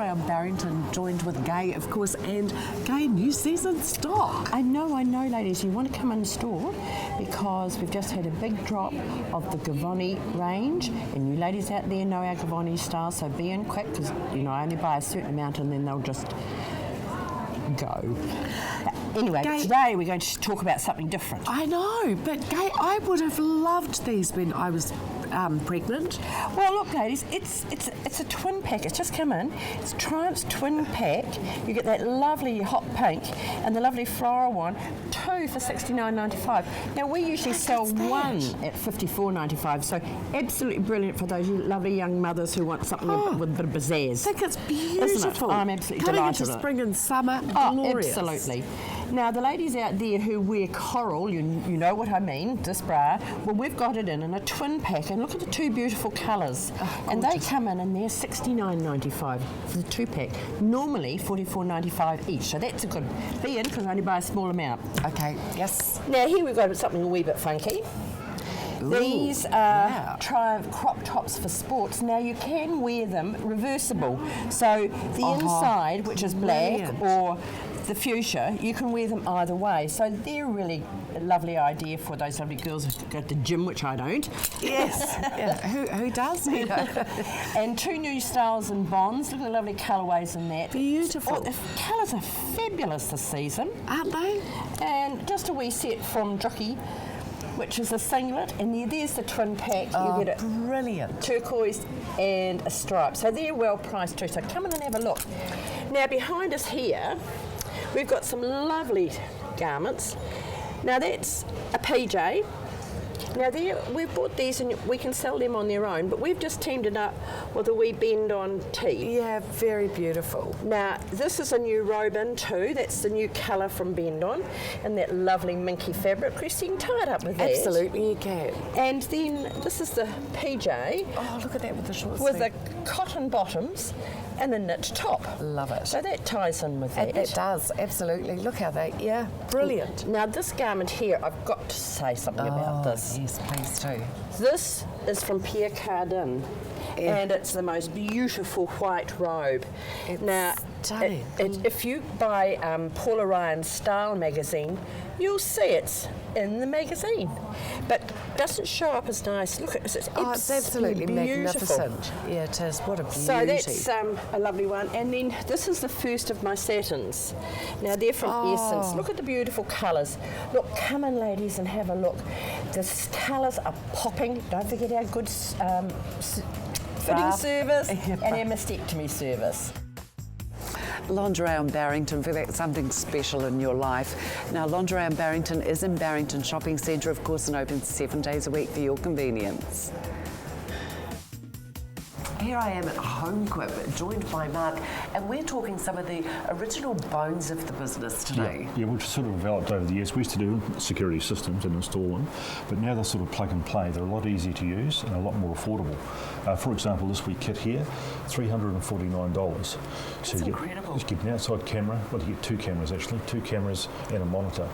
Lingerie and Barton joined with Gay, of course, and Gay, new season stock. I know, ladies. You want to come in store because we've just had a big drop of the Gavoni range, and you ladies out there know our Gavoni style, so be in quick because, I only buy a certain amount and then they'll just go. Anyway, Gay, today we're going to talk about something different. I know, but Gay, I would have loved these when I was pregnant. Well, look, ladies, it's a twin pack. It's just come in. It's Triumph's twin pack. You get that lovely hot pink and the lovely floral one, 2 for $69.95. Now we usually sell one at $54.95, so absolutely brilliant for those lovely young mothers who want something with a bit of pizzazz. I think it's beautiful. I'm absolutely coming delighted into with it. spring and summer, glorious. Absolutely. Now, the ladies out there who wear coral, you know what I mean, this bra, well, we've got it in a twin pack, and look at the two beautiful colours. And they come in and they're $69.95 for the 2-pack. Normally $44.95 each, so that's a good be in because I only buy a small amount. Okay, yes. Now, here we've got something a wee bit funky. These are Triumph crop tops for sports. Now you can wear them reversible. So the inside, which is black, or the fuchsia, you can wear them either way. So they're really a lovely idea for those lovely girls who go to the gym, which I don't. Yes. Yeah. Who does? And 2 new styles and bonds. Look at the lovely colourways in that. Beautiful. Oh, the colours are fabulous this season. Aren't they? And just a wee set from Drucky, which is a singlet, and there's the twin pack. You get it brilliant. turquoise and a stripe. So they're well priced too, so come in and have a look. Now behind us here, we've got some lovely garments. Now that's a PJ. Now we've bought these and we can sell them on their own, but we've just teamed it up with a wee bend-on tee. Yeah, very beautiful. Now this is a new robe in too. That's the new colour from Bend On, and that lovely minky fabric. Chris, you can tie it up with that. Absolutely, you can. And then this is the PJ. Oh, look at that with the short with sleeve. the cotton bottoms and the knit top. Love it. So that ties in with that. It does, absolutely. Look how brilliant. Now this garment here, I've got to say something about this. Yes, please do. This is from Pierre Cardin. Yeah. And it's the most beautiful white robe. It's stunning. If you buy Paula Ryan's Style magazine, you'll see it's in the magazine, but doesn't show up as nice. Look, it's absolutely beautiful. magnificent. Yeah, it is. What a beauty. So that's a lovely one. And then this is the first of my satins. Now they're from Essence. Look at the beautiful colours. Look, come in, ladies, and have a look. The colours are popping. Don't forget our good fitting service and our mastectomy service. Lingerie and Barton, feel like something special in your life. Now, Lingerie and Barton is in Barrington Shopping Centre, of course, and open 7 days a week for your convenience. Here I am at HomeQuip, joined by Mark, and we're talking some of the original bones of the business today. Yeah, we've sort of developed over the years. We used to do security systems and install them, but now they're sort of plug and play. They're a lot easier to use and a lot more affordable. For example, this wee kit here, $349. That's so incredible. You get an outside camera, well, you get 2 cameras actually, 2 cameras and a monitor.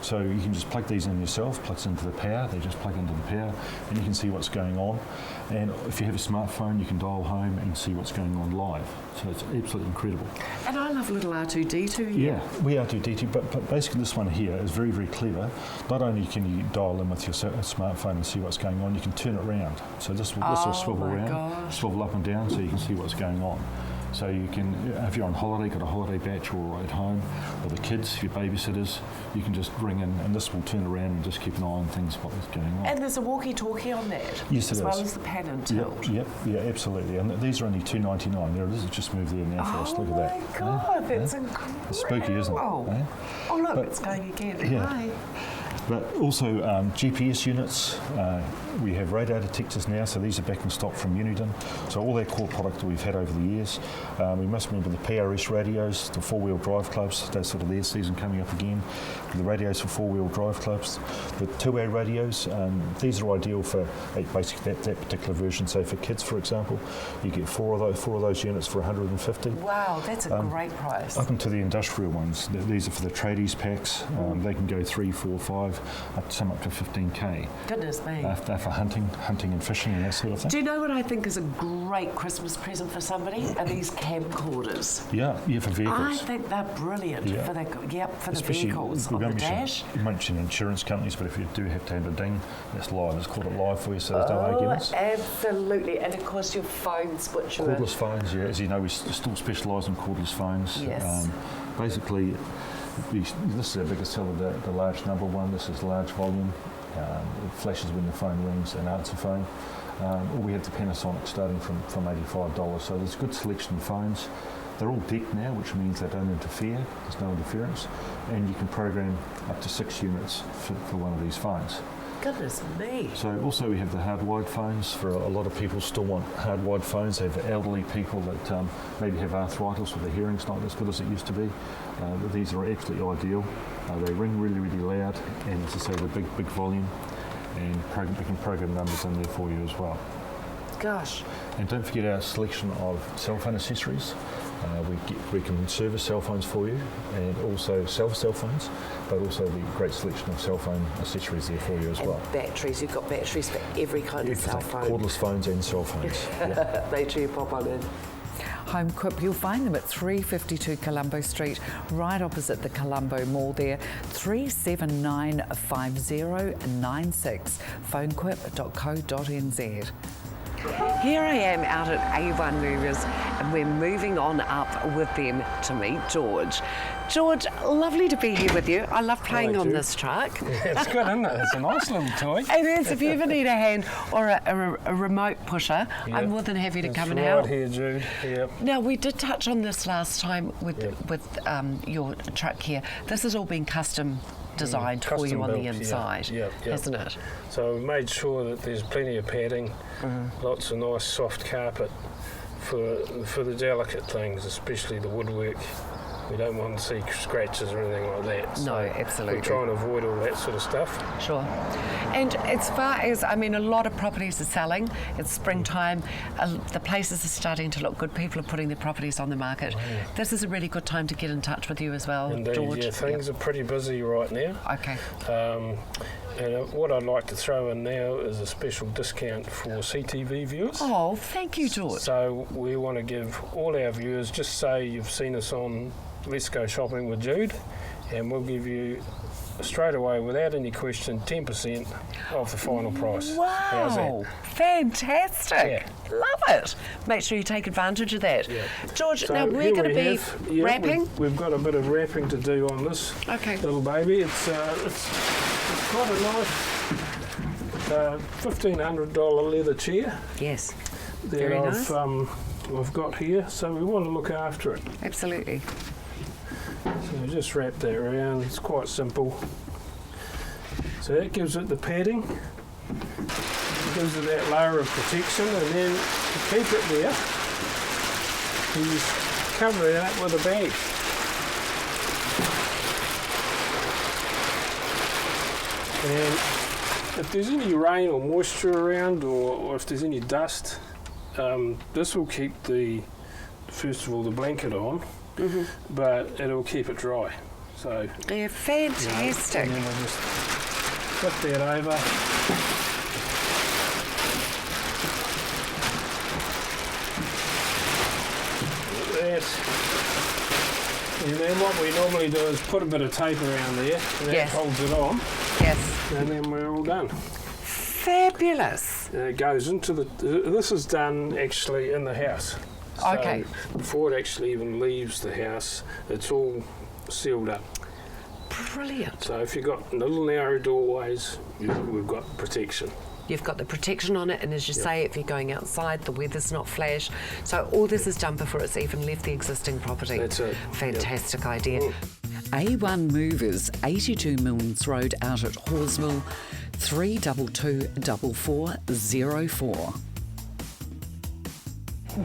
So you can just plug these in yourself, plugs into the power, they just plug into the power, and you can see what's going on. And if you have a smartphone, you can dial home and see what's going on live. So it's absolutely incredible. And I love little R2-D2. Yeah, we R2-D2, but basically this one here is very, very clever. Not only can you dial in with your smartphone and see what's going on, you can turn it around. So this will swivel around, swivel up and down, so you can see what's going on. So you can, if you're on holiday, got a holiday batch, or at home, or the kids, your babysitters, you can just ring in, and this will turn around and just keep an eye on things, what's going on. And there's a walkie-talkie on that, yes, as well as the pan and tilt. Yep, absolutely. And these are only $2.99. There it is. It's just moved there now for us. Look at that. Oh my God, that's incredible. It's spooky, isn't it? Oh look, it's going again. Yeah. Hi. But also GPS units, we have radar detectors now, so these are back in stock from Uniden. So all that core product that we've had over the years. We must remember the PRS radios, the 4-wheel drive clubs, that's sort of their season coming up again. The radios for 4-wheel drive clubs. The 2-way radios, these are ideal for basically that particular version. So for kids, for example, you get four of those units for $150. Wow, that's a great price. Up into the industrial ones, these are for the tradies packs. They can go 3, 4, 5. 5, some up to 15k. Goodness me. They're for hunting and fishing and that sort of thing. Do you know what I think is a great Christmas present for somebody? Are these camcorders. Yeah, for vehicles. I think they're brilliant for the Especially, vehicles on the dash. You mention insurance companies, but if you do have to have a ding, that's live. It's called it live for you, so there's no arguments. Absolutely. And of course your phones, which are... Cordless phones, yeah. As you know, we still specialise in cordless phones. Yes. Basically, this is our biggest seller, the large number one. This is large volume. It flashes when the phone rings, and answer phone. Or we have the Panasonic starting from $85. So there's a good selection of phones. They're all decked now, which means they don't interfere. There's no interference. And you can program up to 6 units for one of these phones. Goodness me. So also we have the hardwired phones. For a lot of people still want hardwired phones. They have elderly people that maybe have arthritis or their hearing's not as good as it used to be. These are absolutely ideal. They ring really, really loud, and as I say, the big volume, and we can program numbers in there for you as well. Gosh. And don't forget our selection of cell phone accessories. We can service cell phones for you, and also sell cell phones, but also the great selection of cell phone accessories there for you as well. Batteries, you've got batteries for every kind of cell phone. Cordless phones and cell phones. Yeah. Make sure you pop on in. HomeQuip, you'll find them at 352 Colombo Street, right opposite the Colombo Mall there, 3795096, phonequip.co.nz. Here I am out at A1 Movers, and we're moving on up with them to meet George. George, lovely to be here with you. I love playing on this truck. Yeah, it's good, isn't it? It's a nice little toy. It is. If you ever need a hand or a remote pusher, I'm more than happy to come and help. Right here, Jude. Yep. Now, we did touch on this last time with your truck here. This has all been custom designed for you on the inside, hasn't it? So we made sure that there's plenty of padding, lots of nice soft carpet for the delicate things, especially the woodwork. We don't want to see scratches or anything like that. No, absolutely. We try and avoid all that sort of stuff. Sure. And as far as, I mean, a lot of properties are selling. It's springtime. The places are starting to look good. People are putting their properties on the market. Oh, yeah. This is a really good time to get in touch with you as well, Indeed, George. Yeah, things are pretty busy right now. Okay. And what I'd like to throw in now is a special discount for CTV viewers. Oh, thank you, George. So we want to give all our viewers, just say you've seen us on Let's Go Shopping with Jude, and we'll give you straight away, without any question, 10% off the final price. Wow, how's that? Fantastic. Yeah. Love it. Make sure you take advantage of that. Yeah. George, So now we're going to be wrapping. We've got a bit of wrapping to do on this little baby. It's quite a nice $1,500 leather chair. Yes. Very nice. I've got here, so we want to look after it. Absolutely. So just wrap that around. It's quite simple. So that gives it the padding. It gives it that layer of protection, and then to keep it there, you just cover it up with a bag. And if there's any rain or moisture around, or if there's any dust, this will keep first of all the blanket on, but it'll keep it dry. So they're fantastic. And then we'll just flip that over. Like that. And then what we normally do is put a bit of tape around there, and that holds it on. Yes. And then we're all done. Fabulous. And it goes into this is done actually in the house. So okay. Before it actually even leaves the house, it's all sealed up. Brilliant. So if you've got little narrow doorways, we've got protection. You've got the protection on it, and as you say, if you're going outside, the weather's not flash. So all this is done before it's even left the existing property. That's it. Fantastic idea. A1 Movers, 82 Milnes Road out at Roseville, 3224404.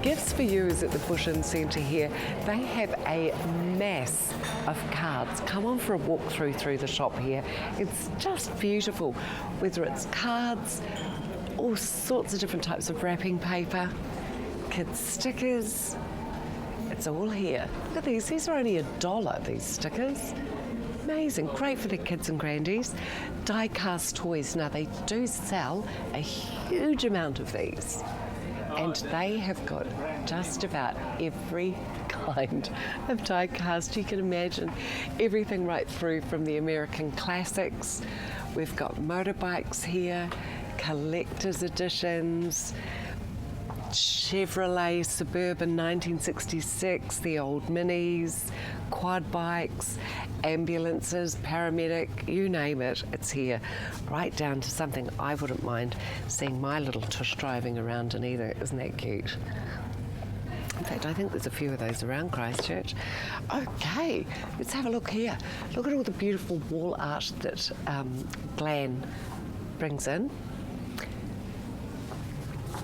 Gifts for You is at the Bush Inn Centre here. They have a mass of cards. Come on for a walk through the shop here. It's just beautiful. Whether it's cards, all sorts of different types of wrapping paper, kids' stickers. It's all here. Look at these. These are only $1, these stickers. Amazing, great for the kids and grandies. Die-cast toys. Now they do sell a huge amount of these, and they have got just about every kind of die-cast you can imagine. Everything right through from the American classics. We've got motorbikes here, collector's editions, Chevrolet Suburban 1966, the old minis, quad bikes, ambulances, paramedic, you name it, it's here. Right down to something I wouldn't mind seeing my little tush driving around in either. Isn't that cute? In fact, I think there's a few of those around Christchurch. Okay, let's have a look here. Look at all the beautiful wall art that Glen brings in.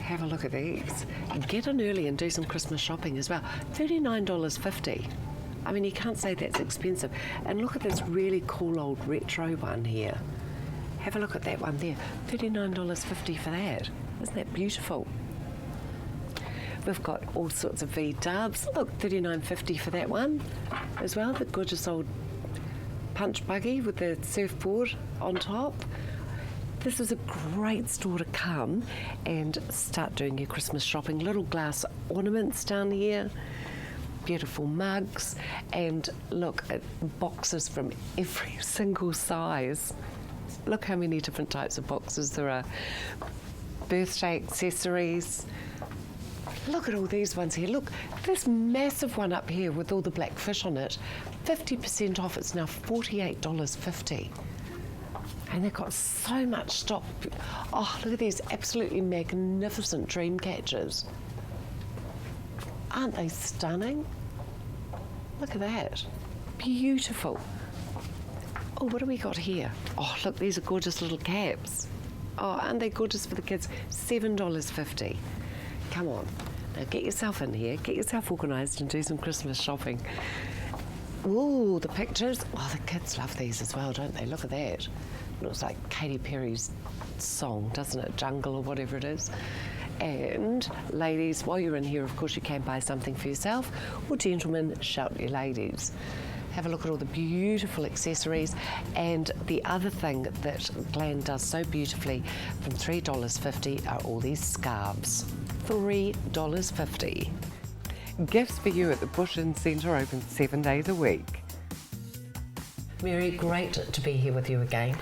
Have a look at these. Get in early and do some Christmas shopping as well. $39.50. I mean, you can't say that's expensive. And look at this really cool old retro one here. Have a look at that one there. $39.50 for that. Isn't that beautiful? We've got all sorts of V-dubs. Look, $39.50 for that one as well. The gorgeous old punch buggy with the surfboard on top. This is a great store to come and start doing your Christmas shopping. Little glass ornaments down here, beautiful mugs, and look at boxes from every single size. Look how many different types of boxes there are. Birthday accessories. Look at all these ones here. Look, this massive one up here with all the black fish on it, 50% off. It's now $48.50. And they've got so much stock. Oh, look at these absolutely magnificent dream catchers. Aren't they stunning? Look at that. Beautiful. Oh, what do we got here? Oh, look, these are gorgeous little caps. Oh, aren't they gorgeous for the kids? $7.50. Come on. Now get yourself in here, get yourself organised and do some Christmas shopping. Ooh, the pictures. Oh, the kids love these as well, don't they? Look at that. Looks like Katy Perry's song, doesn't it? Jungle or whatever it is. And ladies, while you're in here, of course, you can buy something for yourself. Or gentlemen, shout your ladies. Have a look at all the beautiful accessories. And the other thing that Glen does so beautifully from $3.50 are all these scarves. $3.50. Gifts for you at the Bush Inn Centre, open 7 days a week. Mary, great to be here with you again.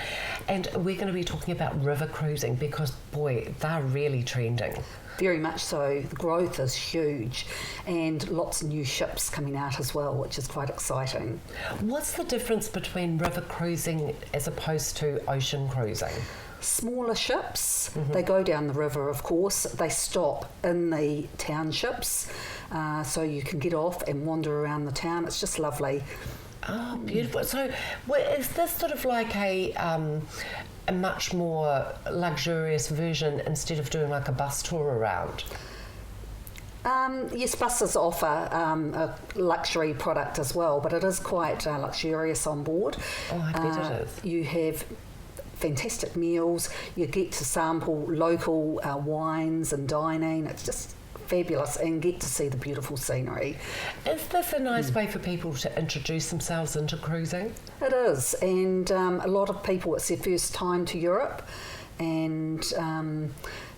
And we're going to be talking about river cruising because, boy, they're really trending. Very much so. The growth is huge and lots of new ships coming out as well, which is quite exciting. What's the difference between river cruising as opposed to ocean cruising? Smaller ships, they go down the river, of course. They stop in the townships, so you can get off and wander around the town. It's just lovely. Oh, beautiful. So is this sort of like a much more luxurious version instead of doing like a bus tour around? Yes, buses offer a luxury product as well, but it is quite luxurious on board. Oh, I bet it is. You have fantastic meals, you get to sample local wines and dining. It's just fabulous, and get to see the beautiful scenery. Is this a nice way for people to introduce themselves into cruising? It is, and a lot of people, it's their first time to Europe, and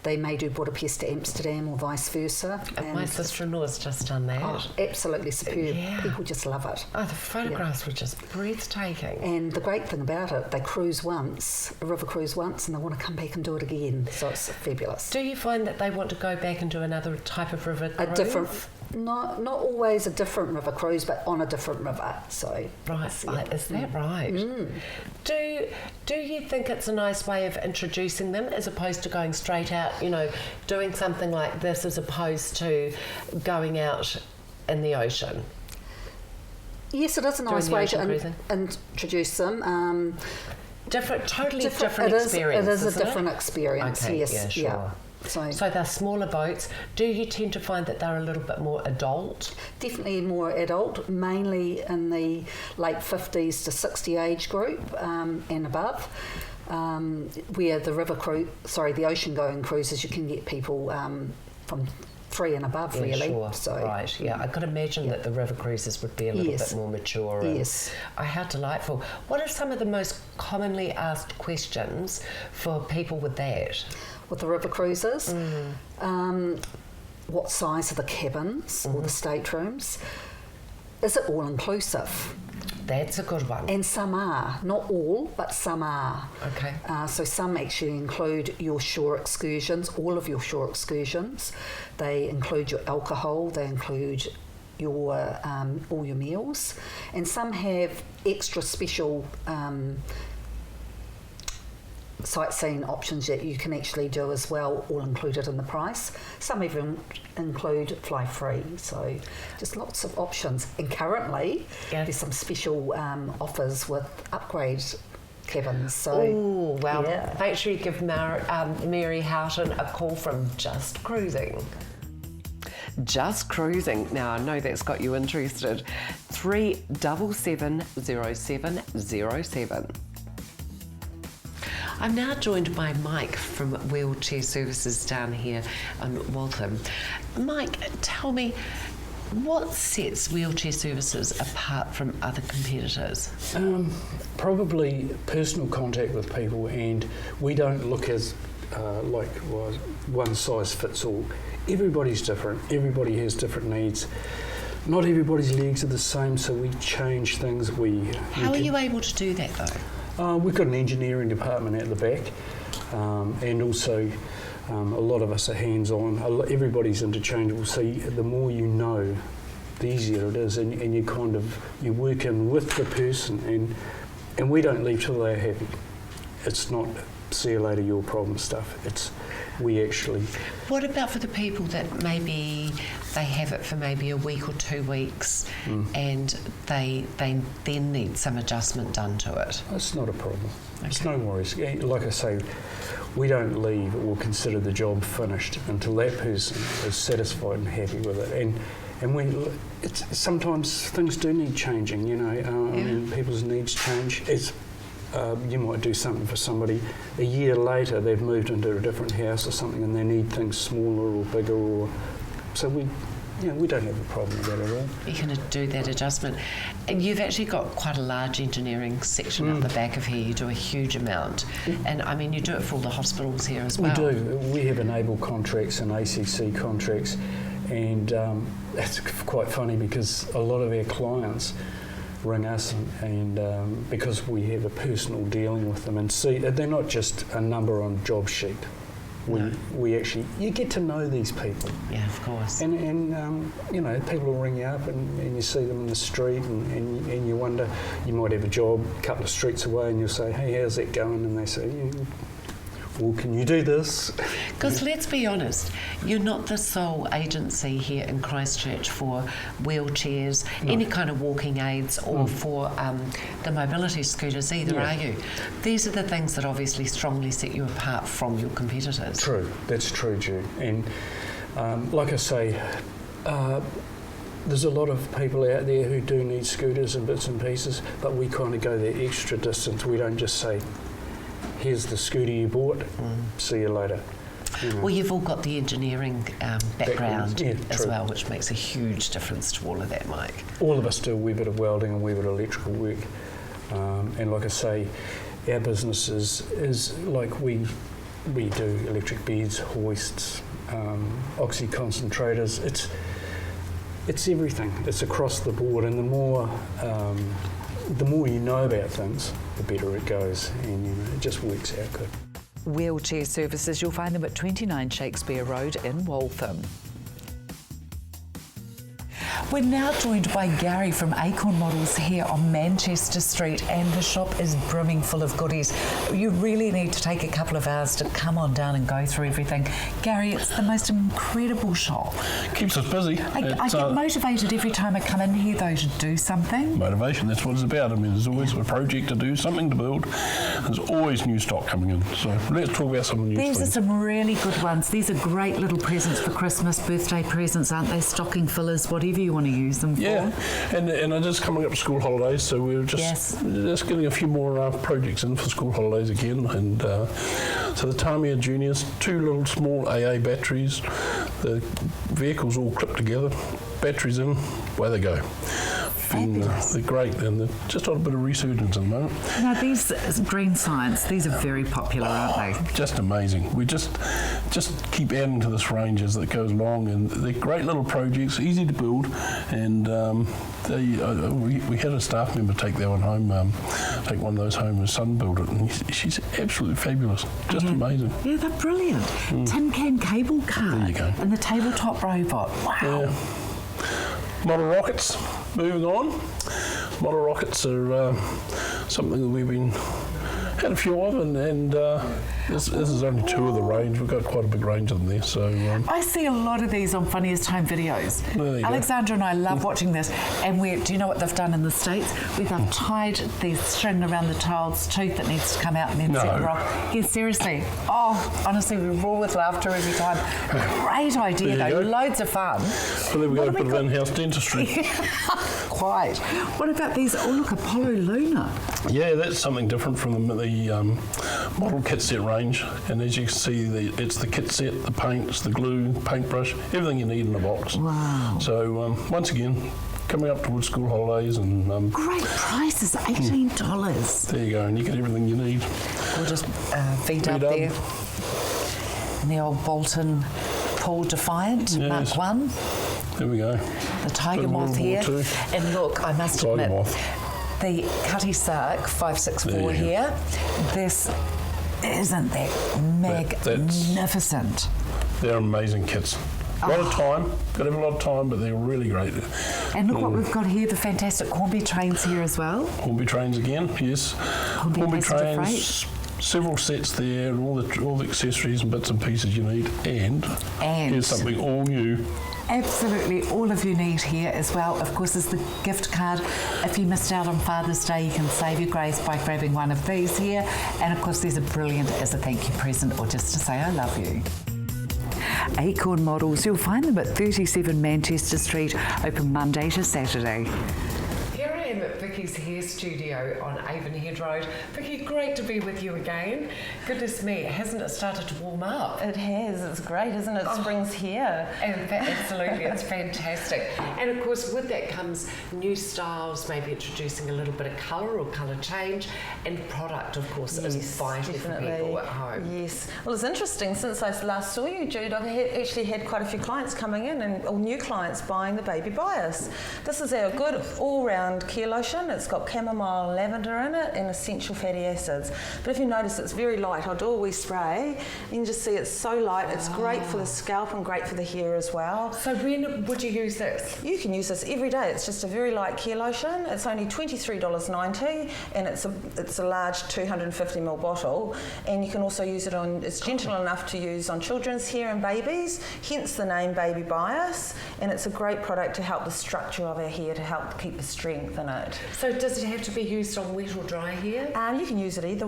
they may do Budapest to Amsterdam or vice versa. And my sister-in-law's just done that. Oh, absolutely superb. Yeah. People just love it. Oh, the photographs were just breathtaking. And the great thing about it, they cruise once, a river cruise once, and they want to come back and do it again. So it's fabulous. Do you find that they want to go back and do another type of river cruise? A different, not always a different river cruise, but on a different river. So right, is that right? Do you think it's a nice way of introducing them as opposed to going straight out, you know, doing something like this as opposed to going out in the ocean? Yes, it is a nice way to introduce them. Totally different experience. It is a different experience. Okay, yes, yeah, sure. Yeah. So they're smaller boats. Do you tend to find that they're a little bit more adult? Definitely more adult, mainly in the late 50s to 60 age group and above. Where the the ocean-going cruises, you can get people from 3 and above, Yeah, really. sure. So, Right, yeah. I could imagine that the river cruises would be a little bit more mature. And, Yes. Oh, how delightful. What are some of the most commonly asked questions for people with that? with the river cruises, what size are the cabins or the staterooms? Is it all inclusive? That's a good one. And some are, not all, but some are. Okay. So some actually include your shore excursions, all of your shore excursions. They include your alcohol, they include your all your meals, and some have extra special sightseeing options that you can actually do as well, all included in the price. Some even include fly free, so just lots of options. And currently there's some special offers with upgrade cabins. So oh, well, make sure you give Mary Houghton a call from Just Cruising. Just Cruising. Now, I know that's got you interested. 3770707. I'm now joined by Mike from Wheelchair Services down here in Waltham. Mike, tell me, what sets Wheelchair Services apart from other competitors? Probably personal contact with people, and we don't look as like one size fits all. Everybody's different. Everybody has different needs. Not everybody's legs are the same, so we change things. How are you able to do that, though? We've got an engineering department at the back, and also a lot of us are hands-on. Everybody's interchangeable, so the more you know, the easier it is, and you work in with the person, and we don't leave till they're happy. It's not see you later, your problem stuff. It's we actually. What about for the people that maybe they have it for maybe a week or 2 weeks, and they then need some adjustment done to it? It's not a problem. Okay. It's no worries. Like I say, we don't leave or consider the job finished until that person is satisfied and happy with it. And sometimes things do need changing. I mean, people's needs change. You might do something for somebody. A year later, they've moved into a different house or something, and they need things smaller or bigger. So we don't have a problem with that at all. You can do that adjustment. And you've actually got quite a large engineering section at the back of here. You do a huge amount. And I mean, you do it for all the hospitals here as well. We do. We have enable contracts and ACC contracts. And that's quite funny because a lot of our clients ring us and because we have a personal dealing with them and see they're not just a number on a job sheet. We actually, you get to know these people. Yeah, of course. And people will ring you up and you see them in the street and you wonder, you might have a job a couple of streets away and you'll say, hey, how's that going? And they say, well, can you do this? Because let's be honest, you're not the sole agency here in Christchurch for wheelchairs, any kind of walking aids, or for the mobility scooters either, are you? These are the things that obviously strongly set you apart from your competitors. True, that's true, Jude. And like I say, there's a lot of people out there who do need scooters and bits and pieces, but we kind of go the extra distance. We don't just say, here's the scooter you bought, see you later. Well, you've all got the engineering background as true. well, which makes a huge difference to all of that, Mike. All of us do a wee bit of welding and a wee bit of electrical work. And like I say, our business is like we do electric beds, hoists, oxy concentrators. It's everything. It's across the board, and the more you know about things, the better it goes, and it just works out good. Wheelchair Services, you'll find them at 29 Shakespeare Road in Waltham. We're now joined by Gary from Acorn Models here on Manchester Street, and the shop is brimming full of goodies. You really need to take a couple of hours to come on down and go through everything. Gary, it's the most incredible shop. Keeps us busy. I get motivated every time I come in here, though, to do something. Motivation, that's what it's about. I mean, there's always a project to do, something to build. There's always new stock coming in. So let's talk about some of the new These things. are some really good ones. These are great little presents for Christmas, birthday presents, aren't they? Stocking fillers, whatever you want want to use them for. Yeah, and I'm just coming up to school holidays, so we're just getting a few more projects in for school holidays again. And so the Tamiya Juniors, 2 little small AA batteries, the vehicles all clipped together, batteries in, away they go. And, they're great, and they're just on a bit of resurgence at the moment. Now these Green Science, these are very popular, aren't they? Just amazing. We just keep adding to this range as it goes along, and they're great little projects, easy to build, and we had a staff member take that one home, take one of those home. His son built it, and she's absolutely fabulous, just amazing. Yeah, they're brilliant. Tin can cable car. There you go. And the tabletop robot. Wow. Yeah. Model rockets, moving on. Model rockets are something that we've had a few of, and this is only 2 of the range. We've got quite a big range of them there. So I see a lot of these on Funniest Home videos. Alexandra and I love watching this, and do you know what they've done in the States? They've tied the string around the child's tooth that needs to come out and then set the rock. Yeah, seriously. Oh, honestly, we roar with laughter every time. Great idea, though. Loads of fun. Well, then we've got a bit of in-house dentistry. Quite. What about these? Oh, look, Apollo Luna. Yeah, that's something different from the model kit set range. And as you can see, it's the kit set, the paints, the glue, paintbrush, everything you need in a box. Wow. So once again, coming up towards school holidays, and great prices, $18. There you go, and you get everything you need. We'll just feed up there. And the old Bolton Paul Defiant, Mark 1. There we go. The Tiger Moth here. And look, I must admit, the Cutty Sark 564 here, this isn't that magnificent. They're amazing kits. A lot of time, got to have a lot of time, but they're really great. And look what we've got here, the fantastic Hornby trains here as well. Hornby trains again, yes. Hornby trains, several sets there, and all the accessories and bits and pieces you need, and here's something all new. Absolutely, all of you need here as well. Of course, is the gift card. If you missed out on Father's Day, you can save your grace by grabbing one of these here. And of course, these are brilliant as a thank you present or just to say I love you. Acorn Models, you'll find them at 37 Manchester Street, open Monday to Saturday. Here I am at Vicky's hair studio on Avonhead Road. Vicky, great to be with you again. Goodness me, hasn't it started to warm up? It has, it's great, isn't it? Spring's here. Absolutely, it's fantastic. And of course, with that comes new styles, maybe introducing a little bit of colour or colour change, and product, of course, is vital for people at home. Yes. Well, it's interesting, since I last saw you, Jude, I've actually had quite a few clients coming in, or new clients buying the Baby Bias. This is our good all-round care lotion. It's got chamomile and lavender in it and essential fatty acids. But if you notice, it's very light. I'll do a wee spray. You can just see it's so light. It's great for the scalp and great for the hair as well. So when would you use this? You can use this every day. It's just a very light care lotion. It's only $23.90, and it's a large 250ml bottle. And you can also use it on, it's gentle enough to use on children's hair and babies, hence the name Baby Bias. And it's a great product to help the structure of our hair, to help keep the strength in it. So does it have to be used on wet or dry hair? You can use it either.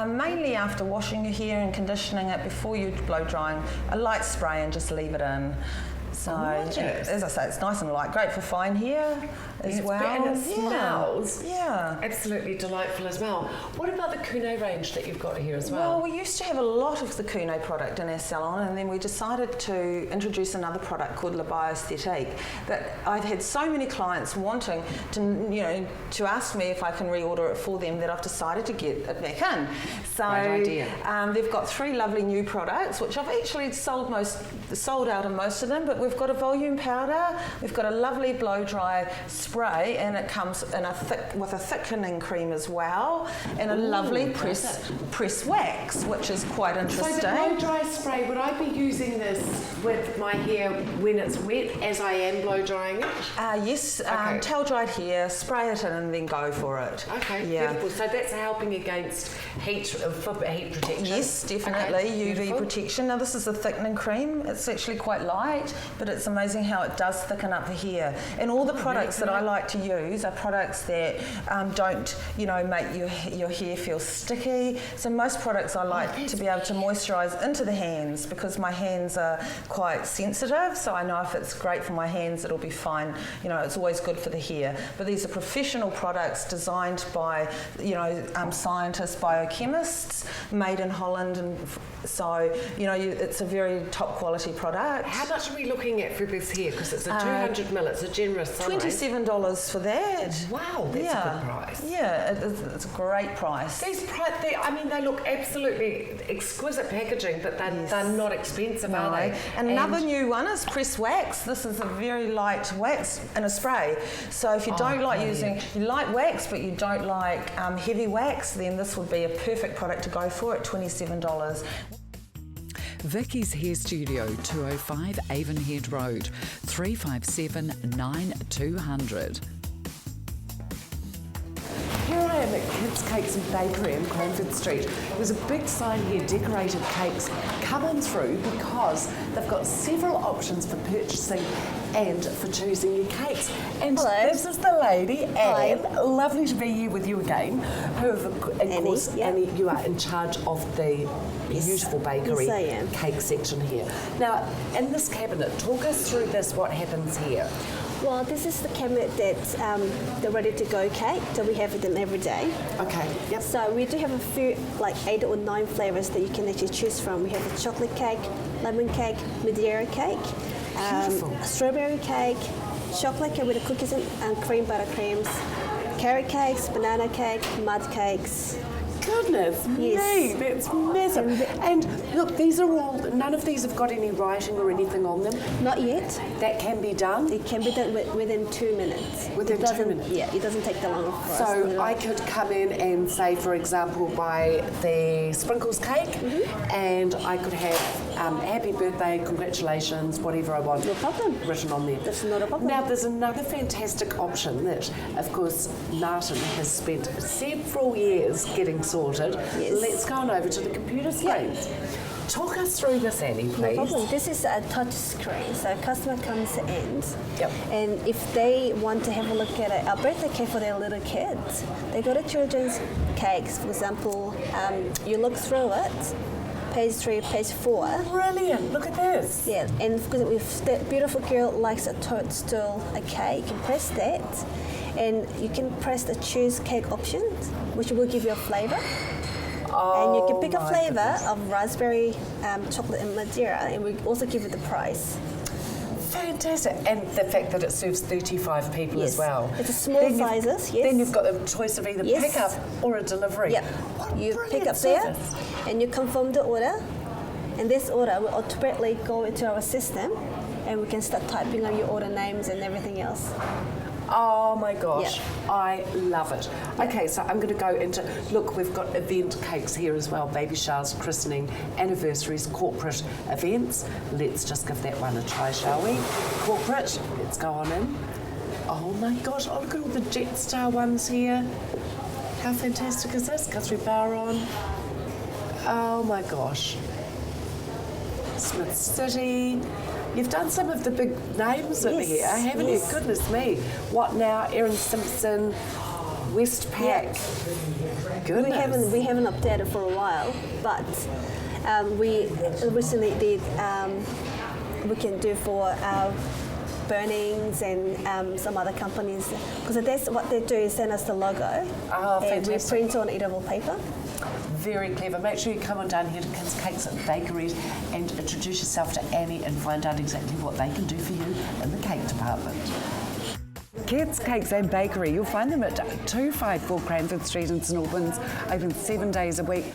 Mainly after washing your hair and conditioning it before you blow drying. A light spray and just leave it in. So, as I say, it's nice and light. Great for fine hair as well. And it smells absolutely delightful as well. What about the Kuno range that you've got here as well? Well, we used to have a lot of the Kuno product in our salon, and then we decided to introduce another product called La Bioesthetique. But I've had so many clients wanting to ask me if I can reorder it for them that I've decided to get it back in. So great idea. They've got 3 lovely new products, which I've actually sold out of most of them, but we've got a volume powder, we've got a lovely blow dry spray, and it comes in with a thickening cream as well, and a lovely press wax, which is quite interesting. So the blow dry spray, would I be using this with my hair when it's wet as I am blow drying it? Yes, towel dried hair, spray it in and then go for it. Okay, beautiful. So that's helping against heat protection? Yes, definitely, UV protection. Now this is a thickening cream. It's actually quite light. but it's amazing how it does thicken up the hair. And all the products that I like to use are products that don't, make your hair feel sticky. So most products I like to be able to moisturise into the hands, because my hands are quite sensitive, so I know if it's great for my hands it'll be fine. It's always good for the hair. But these are professional products designed by scientists, biochemists, made in Holland, and so it's a very top quality product. How much are we looking at for this here? Because it's a 200ml, it's a generous size. $27 for that. Wow, that's a good price. Yeah, it's a great price. They look absolutely exquisite packaging, but they're not expensive, are they? And another new one is pressed wax. This is a very light wax in a spray. So if you don't like you like wax, but you don't like heavy wax, then this would be a perfect product to go for at $27. Vicky's Hair Studio, 205 Avonhead Road, 357 9200. Here I am at Kids Cakes and Bakery in Cranford Street. There's a big sign here, decorated cakes. Come on through, because they've got several options for purchasing and for choosing your cakes. And this is the lady, Anne. Lovely to be here with you again. Who, of course, Annie, you are in charge of the beautiful bakery cake section here. Now, in this cabinet, talk us through this, what happens here. Well, this is the cabinet that's the ready-to-go cake, so we have them every day. Okay, yep. So we do have a few, like 8 or 9 flavours that you can actually choose from. We have a chocolate cake, lemon cake, Madeira cake, strawberry cake, chocolate cake with the cookies and cream buttercreams, carrot cakes, banana cake, mud cakes. Goodness me, that's massive. And look, these are all, none of these have got any writing or anything on them? Not yet. That can be done? It can be done within 2 minutes. Within 2 minutes? Yeah, it doesn't take that long for us. So I could come in and say, for example, buy the sprinkles cake, and I could have happy birthday, congratulations, whatever I want. No problem. Written on there. That's not a problem. Now, there's another fantastic option that, of course, Martin has spent several years getting sorted. Yes. Let's go on over to the computer screen. Talk us through this, Annie, please. No problem. This is a touch screen, so a customer comes in, and if they want to have a look at a birthday cake for their little kids, they go to children's cakes, for example. You look through it, page 3, page 4. Brilliant, look at this. Yeah, and because if that beautiful girl likes a toadstool, a cake, you can press that, and you can press the choose cake option, which will give you a flavour. And you can pick a flavour of raspberry, chocolate and Madeira, and we also give you the price. Fantastic. And the fact that it serves 35 people as well. It's a small sizes, Then you've got the choice of either pick up or a delivery. Yeah. You pick up there and you confirm the order, and this order will automatically go into our system, and we can start typing on your order names and everything else. Oh my gosh, I love it. Okay, so I'm going to go into, look, we've got event cakes here as well, baby showers, christening, anniversaries, corporate events. Let's just give that one a try, shall we? Corporate, let's go on in. Oh my gosh, oh look at all the Jetstar ones here. How fantastic is this? Guthrie Barron. Oh my gosh. Smith City. You've done some of the big names in here, haven't you? Goodness me. What now? Erin Simpson, Westpac. Goodness. We haven't updated for a while, but we recently did, we can do for our Burnings and some other companies, because that's what they do is send us the logo. Oh, and we print on eatable paper. Very clever. Make sure you come on down here to Kids Cakes and Bakeries and introduce yourself to Annie and find out exactly what they can do for you in the cake department. Kids Cakes and Bakery, you'll find them at 254 Cranford Street in St Albans, open 7 days a week.